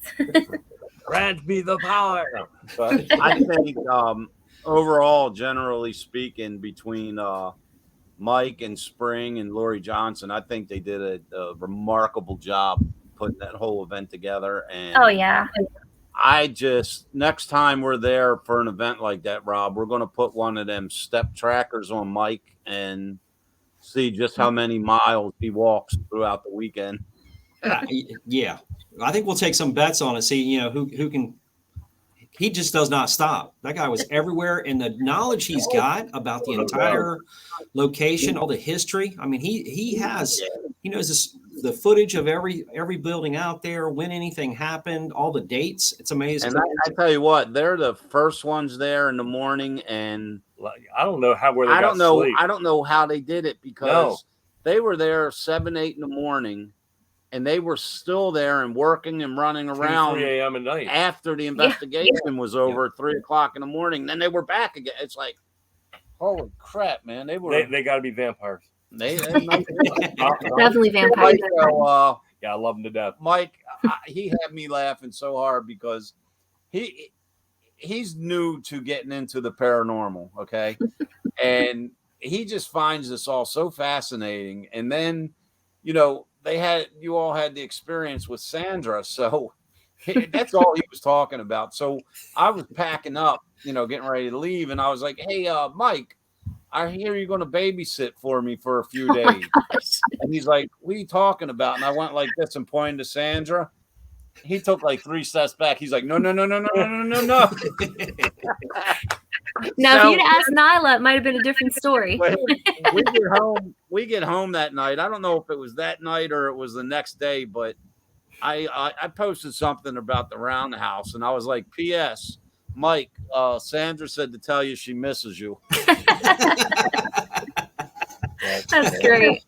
Grant me the power. But I think overall, generally speaking, between Mike and Spring and Lori Johnson, I think they did a remarkable job putting that whole event together. And oh yeah. Next time we're there for an event like that, Rob, we're going to put one of them step trackers on Mike and see just how many miles he walks throughout the weekend. Yeah, I think we'll take some bets on it. See, who can. He just does not stop. That guy was everywhere, and the knowledge he's got about the entire location, all the history. I mean, he knows the footage of every building out there, when anything happened, all the dates. It's amazing. And I tell you what, they're the first ones there in the morning, and I don't know how I don't know how they did it, because they were there 7, 8 in the morning. And they were still there and working and running around 3 a.m. at night after the investigation was over at 3 o'clock in the morning. Then they were back again. It's like, holy crap, man! They got to be vampires. Definitely vampires. Yeah, I love them to death. Mike, he had me laughing so hard because he's new to getting into the paranormal, okay, and he just finds this all so fascinating. And then, you all had the experience with Sandra, so that's all he was talking about. So I was packing up, getting ready to leave, and I was like, "Hey, Mike, I hear you're going to babysit for me for a few days." And he's like, "What are you talking about?" And I went like this and pointed to Sandra. He took like 3 steps back. He's like, "No, no, no, no, no, no, no, no, no." Now, if you'd asked Nyla, it might have been a different story. We get home that night. I don't know if it was that night or it was the next day, but I posted something about the roundhouse, and I was like, "P.S. Mike, Sandra said to tell you she misses you." That's great.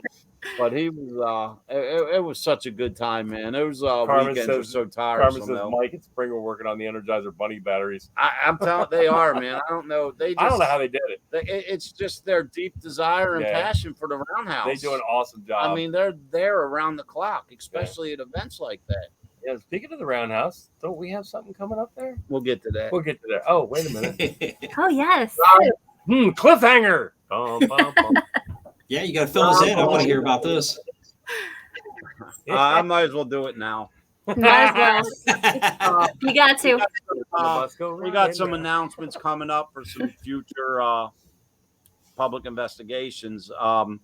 But he was it was such a good time, man. It was weekends were so Carmen tiresome. says Mike and Spring were working on the Energizer Bunny batteries. I'm telling they are, man. I don't know. I don't know how they did it. It's just their deep desire and passion for the roundhouse. They do an awesome job. I mean, they're there around the clock, especially at events like that. Yeah, speaking of the roundhouse, don't we have something coming up there? We'll get to that. We'll get to that. Oh, wait a minute. Oh, yes. Cliffhanger. Bum, bum, bum. Yeah, you got to fill us in. I want to hear about this. I might as well do it now. Might as well. You got to. We got some announcements coming up for some future public investigations. On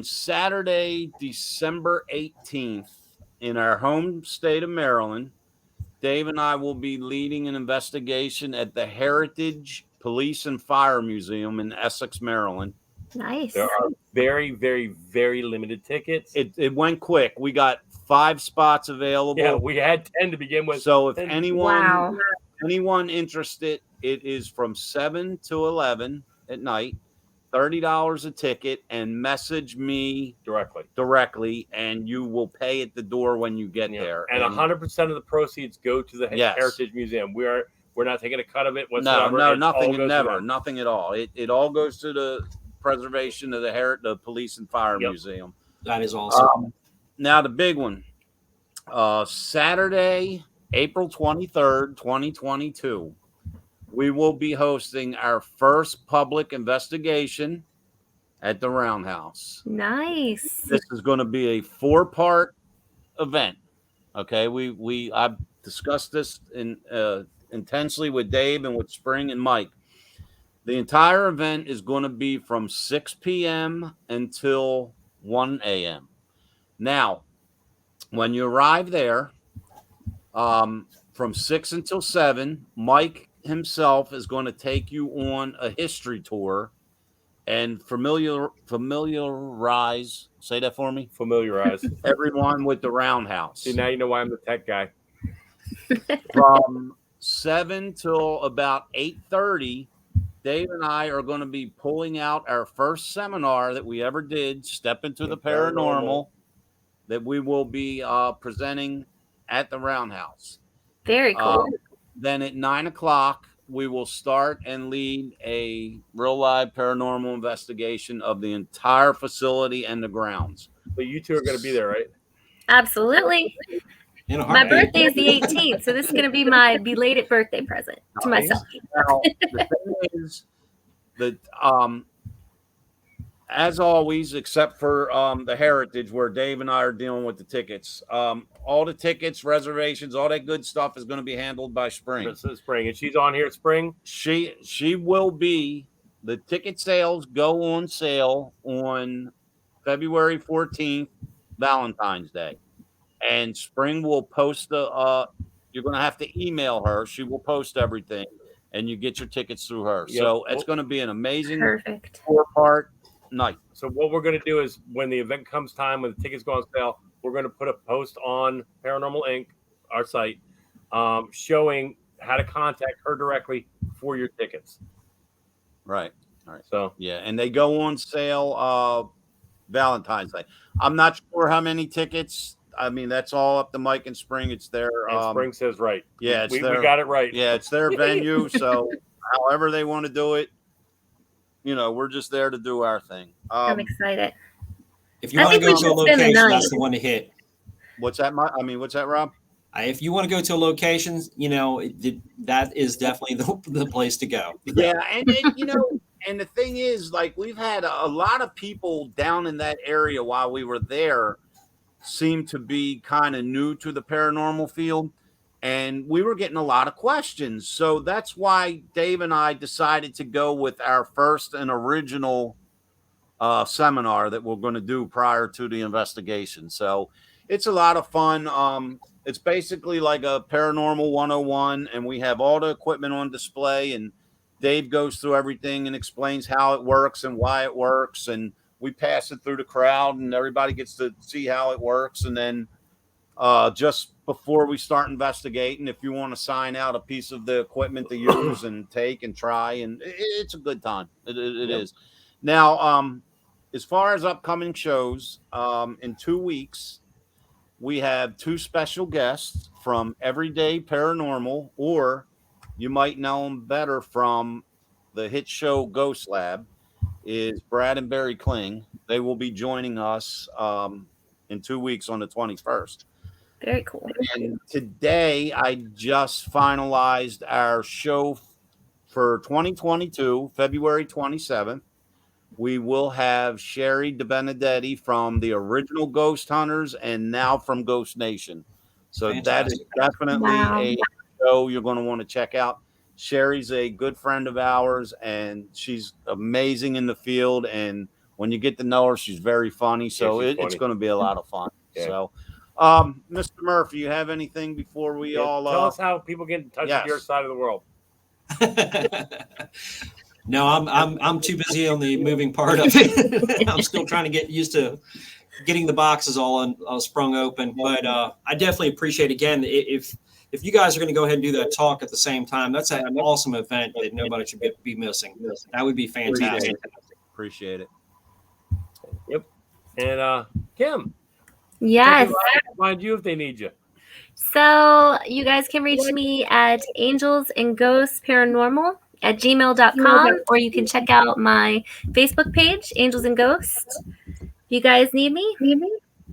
Saturday, December 18th, in our home state of Maryland, Dave and I will be leading an investigation at the Heritage Police and Fire Museum in Essex, Maryland. Nice. There are very, very, very limited tickets. It went quick. We got 5 spots available. Yeah, we had 10 to begin with. So if anyone interested, it is from 7 to 11 at night, $30 a ticket, and message me directly, and you will pay at the door when you get there. And 100% of the proceeds go to the Heritage Museum. We're not taking a cut of it whatsoever. No, nothing, never, nothing at all. It all goes to the preservation of the Police and Fire Museum. That is awesome. Now the big one, Saturday, April 23rd, 2022, we will be hosting our first public investigation at the Roundhouse. Nice. This is going to be a 4-part event. Okay, I've discussed this intensely with Dave and with Spring and Mike. The entire event is going to be from 6 p.m. until 1 a.m. Now, when you arrive there, from 6 until 7, Mike himself is going to take you on a history tour and familiarize. Say that for me. Familiarize everyone with the Roundhouse. See, now you know why I'm the tech guy. From 7 till about 8:30. Dave and I are going to be pulling out our first seminar that we ever did, Step into the Paranormal, that we will be presenting at the Roundhouse. Very cool. Then at 9 o'clock, we will start and lead a real live paranormal investigation of the entire facility and the grounds. So you two are going to be there, right? Absolutely. My birthday is the 18th, so this is going to be my belated birthday present to myself. Now, the thing is that, as always, except for the Heritage, where Dave and I are dealing with the tickets, all the tickets, reservations, all that good stuff is going to be handled by Spring. Spring, and she's on here at Spring. She will be. The ticket sales go on sale on February 14th, Valentine's Day. And Spring will post you're going to have to email her. She will post everything, and you get your tickets through her. Yep. So it's going to be an amazing 4-part night. So what we're going to do is when the event comes time, when the tickets go on sale, we're going to put a post on Paranormal Inc., our site, showing how to contact her directly for your tickets. Right. All right. So, yeah, and they go on sale Valentine's Day. I'm not sure how many tickets. I mean, that's all up to Mike and Spring. It's their Spring says right. Yeah, we got it right. Yeah, it's their venue. So however they want to do it, we're just there to do our thing. I'm excited. If you want to go to a location, that's the one to hit. What's that, what's that, Rob? If you want to go to a location, that is definitely the place to go. Yeah, and and the thing is, like, we've had a lot of people down in that area while we were there seemed to be kind of new to the paranormal field, and we were getting a lot of questions. So that's why Dave and I decided to go with our first and original seminar that we're going to do prior to the investigation. So it's a lot of fun. It's basically like a paranormal 101, and we have all the equipment on display, and Dave goes through everything and explains how it works and why it works, and we pass it through the crowd, and everybody gets to see how it works. And then just before we start investigating, if you want to sign out a piece of the equipment to use and take and try, and it's a good time. It is. Now, as far as upcoming shows, in 2 weeks, we have 2 special guests from Everyday Paranormal, or you might know them better from the hit show Ghost Lab, is Brad and Barry Kling. They will be joining us in 2 weeks on the 21st. Very cool. And today I just finalized our show for 2022, February 27th. We will have Sherry DeBenedetti from the original Ghost Hunters and now from Ghost Nation. So that is definitely a show you're going to want to check out. Sherry's a good friend of ours, and she's amazing in the field. And when you get to know her, she's very funny. So it's going to be a lot of fun. Yeah. So, Mr. Murphy, you have anything before we all tell us how people get in touch with your side of the world? No, I'm too busy on the moving part of it. I'm still trying to get used to getting the boxes all sprung open. But I definitely appreciate, again, if you guys are going to go ahead and do that talk at the same time, that's an awesome event that nobody should be missing. That would be fantastic. Appreciate it. Yep. And Kim. Yes. Find you if they need you. So you guys can reach me at angelsandghostsparanormal@gmail.com, or you can check out my Facebook page, Angels and Ghosts. If you guys need me.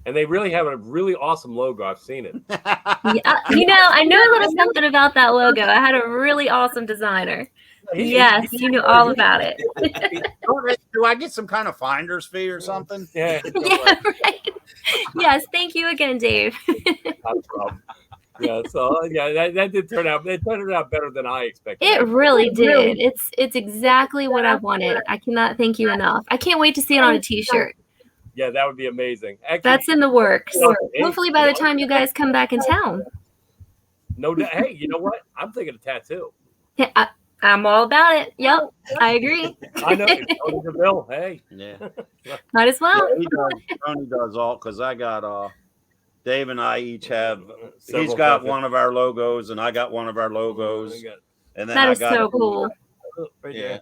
And they really have a really awesome logo. I've seen it. Yeah, I know a little something about that logo. I had a really awesome designer. Yes, you knew all about it. Do I get some kind of finder's fee or something? Yeah. Yeah, right. Yes, thank you again, Dave. Yeah, so that did turn out. It turned out better than I expected. It really did. It's exactly what I wanted. I cannot thank you enough. I can't wait to see it on a T-shirt. Yeah, that would be amazing. Actually, that's in the works. Hopefully, by the time you guys come back in town. No doubt. Hey, you know what? I'm thinking a tattoo. Yeah, I'm all about it. Yep, I agree. I know. Tony DeVille. Hey. Yeah. Might as well. Yeah, Tony does all, because I got Dave and I each have. He's got one of our logos, and I got one of our logos. And then that is so cool. Yeah.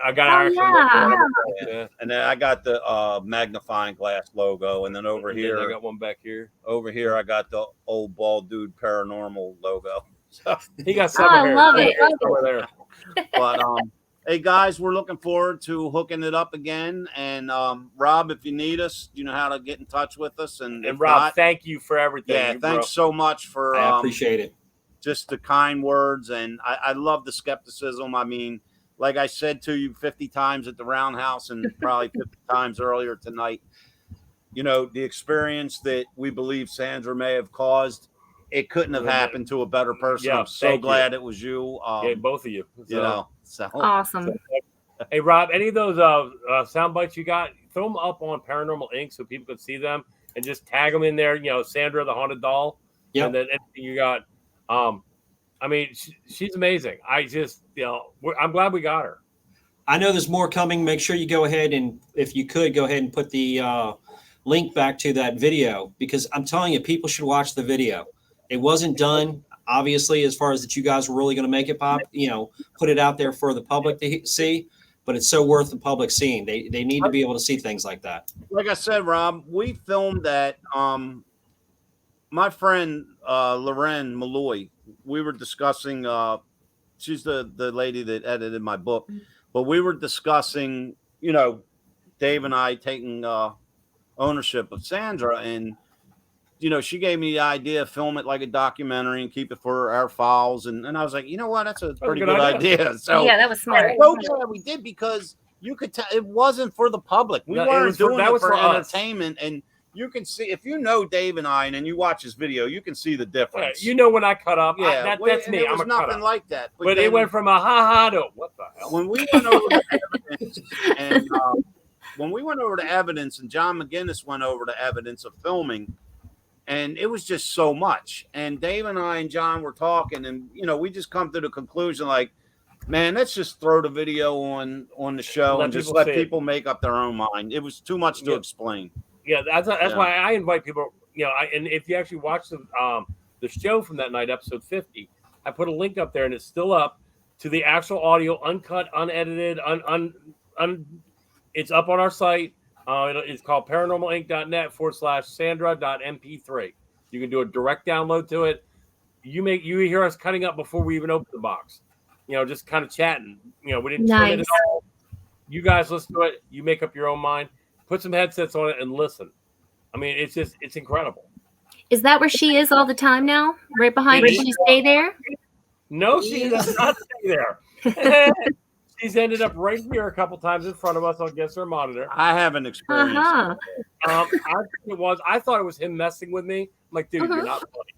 I got yeah. And then I got the magnifying glass logo, and then over here I got one back here. Over here I got the old bald dude paranormal logo. So he got some. I love it. Over there. But hey guys, we're looking forward to hooking it up again. And Rob, if you need us, you know how to get in touch with us. And Rob, not, thank you for everything. Yeah, thanks so much for I appreciate it. Just the kind words, and I love the skepticism. I mean, like I said to you 50 times at the Roundhouse and probably 50 times earlier tonight, the experience that we believe Sandra may have caused, it couldn't have happened to a better person. Yeah, I'm so glad it was you. Yeah, both of you. So awesome. Hey, Rob, any of those sound bites you got, throw them up on Paranormal Inc. so people can see them, and just tag them in there. Sandra the Haunted Doll. Yeah. And then anything you got. I mean, she's amazing. I just, I'm glad we got her. I know there's more coming. Make sure you go ahead and, if you could, go ahead and put the link back to that video, because I'm telling you, people should watch the video. It wasn't done, obviously, as far as that you guys were really going to make it pop, put it out there for the public to see, but it's so worth the public seeing. They need to be able to see things like that. Like I said, Rob, we filmed that. My friend Loren Malloy, we were discussing, she's the lady that edited my book, but we were discussing, Dave and I taking ownership of Sandra, and she gave me the idea of film it like a documentary and keep it for our files, and I was like, you know what, that's a pretty good idea. So yeah, that was smart. I'm so glad we did, because you could tell it wasn't for the public. We weren't doing it for entertainment, and you can see if you know Dave and I, and then you watch his video, you can see the difference. You know when I cut up. Yeah, That's me. It was I'm a cut nothing up. like that. But it went from a ha-ha to what the hell? When we went over the evidence, and when we went over the evidence, and John McGinnis went over the evidence of filming, and it was just so much. And Dave and I and John were talking, and we just come to the conclusion, like, man, let's just throw the video on the show and just let people make up their own mind. It was too much to explain. Yeah, that's why I invite people. And if you actually watch the show from that night, episode 50, I put a link up there, and it's still up to the actual audio, uncut, unedited, it's up on our site. It's called paranormalinc.net/Sandra.mp3. You can do a direct download to it. You hear us cutting up before we even open the box. Just kind of chatting. We didn't trim it at all. You guys listen to it. You make up your own mind. Put some headsets on it and listen. I mean, it's incredible. Is that where she is all the time now? Right behind? Does she stay there? No, she does not stay there. She's ended up right here a couple times in front of us on Guess Our Monitor. I haven't experienced it. I thought it was him messing with me. I'm like, dude, you're not funny.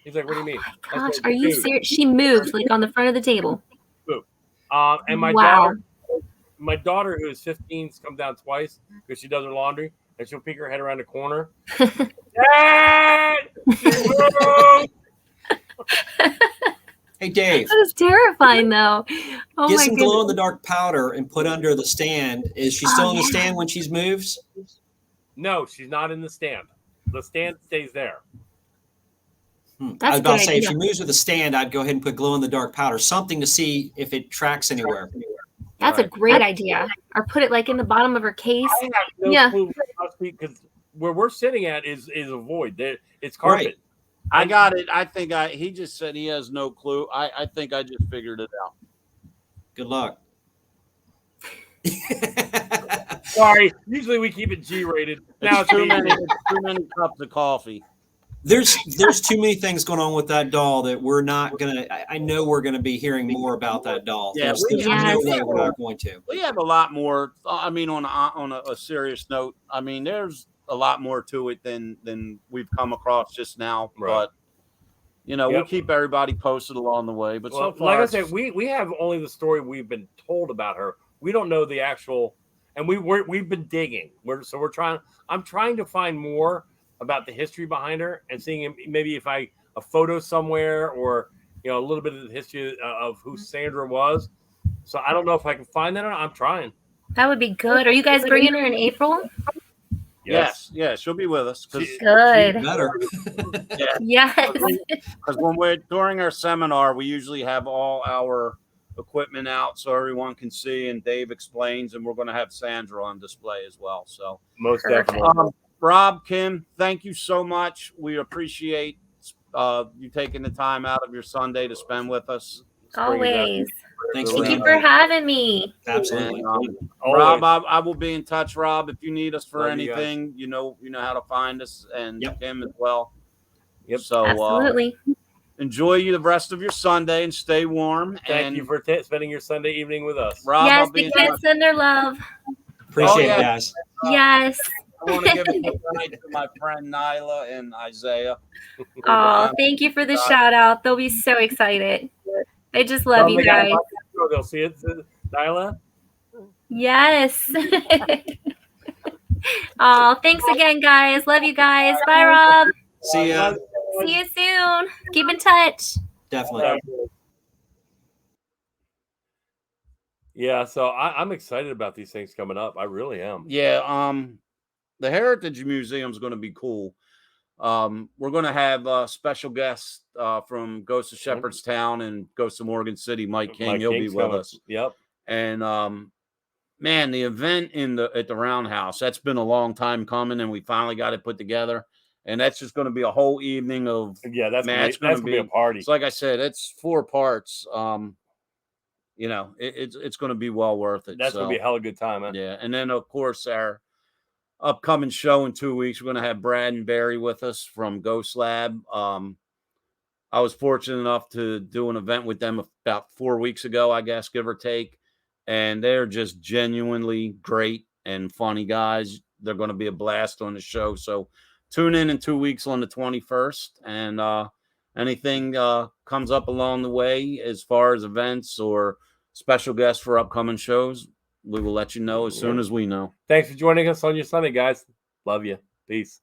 He's like, what do you mean? Oh my gosh, are you serious? She moved like on the front of the table. And my daughter, who is 15, has come down twice because she does her laundry, and she'll peek her head around the corner. Dad! Hey, Dave. That is terrifying, though. Oh, get my some goodness. glow-in-the-dark powder and put under the stand. Is she still in the stand when she moves? No, she's not in the stand. The stand stays there. I was about to say, if she moves with a stand, I'd go ahead and put glow-in-the-dark powder, something to see if it tracks anywhere. That's a great idea. Or put it like in the bottom of her case. I have no clue because where we're sitting at is a void. It's carpet. Right. I got it. I think he just said he has no clue. I think I just figured it out. Good luck. Sorry. Usually we keep it G-rated. Now it's too many cups of coffee. There's too many things going on with that doll that we're not gonna. I know we're gonna be hearing more about that doll. Yeah, there's no way we're not going to. We have a lot more. I mean, on a serious note, I mean, there's a lot more to it than we've come across just now. Right. But we'll keep everybody posted along the way. But so far, like I said, we have only the story we've been told about her. We don't know the actual, and we've been digging. I'm trying to find more about the history behind her and seeing maybe if a photo somewhere or a little bit of the history of who Sandra was. So I don't know if I can find that or not. I'm trying. That would be good. Are you guys bringing her in April? Yes, she'll be with us. Good. Better. Yes. Because when we're during our seminar, we usually have all our equipment out so everyone can see, and Dave explains, and we're going to have Sandra on display as well. So most definitely. Rob, Kim, thank you so much. We appreciate you taking the time out of your Sunday to spend with us. Always. Thanks. Thank you for having me. Absolutely. Rob, I will be in touch, Rob. If you need us for anything, you know how to find us, and Kim as well. Yep. So absolutely. Enjoy the rest of your Sunday and stay warm. Thank you for spending your Sunday evening with us. Rob, yes, the kids send their love. Appreciate it, guys. Yes. I want to give a good night to my friend Nyla and Isaiah. Oh, thank you for the shout out. They'll be so excited. I just love you guys. They'll see it, Nyla. Yes. Oh, thanks again, guys. Love you guys. Bye, Rob. See ya. See you soon. Keep in touch. Definitely. Yeah, so I'm excited about these things coming up. I really am. Yeah, the Heritage Museum is going to be cool. We're going to have special guests from Ghost of Shepherdstown and Ghost of Morgan City. Mike King, he'll be with us. Yep. And man, the event at the Roundhouse, that's been a long time coming, and we finally got it put together. And that's just going to be a whole evening of that's going to be a party. It's like I said, it's 4 parts. It's going to be well worth it. That's going to be a hell of a good time, man. Yeah, and then of course our upcoming show in 2 weeks, we're going to have Brad and Barry with us from Ghost Lab. I was fortunate enough to do an event with them about 4 weeks ago, I guess, give or take. And they're just genuinely great and funny guys. they're going to be a blast on the show. So tune in 2 weeks on the 21st, and anything comes up along the way as far as events or special guests for upcoming shows, we will let you know as soon as we know. Thanks for joining us on your Sunday, guys. Love you. Peace.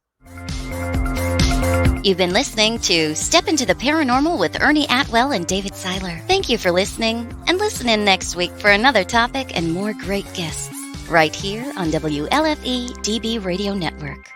You've been listening to Step into the Paranormal with Ernie Atwell and David Seiler. Thank you for listening, and listen in next week for another topic and more great guests right here on WLFE DB Radio Network.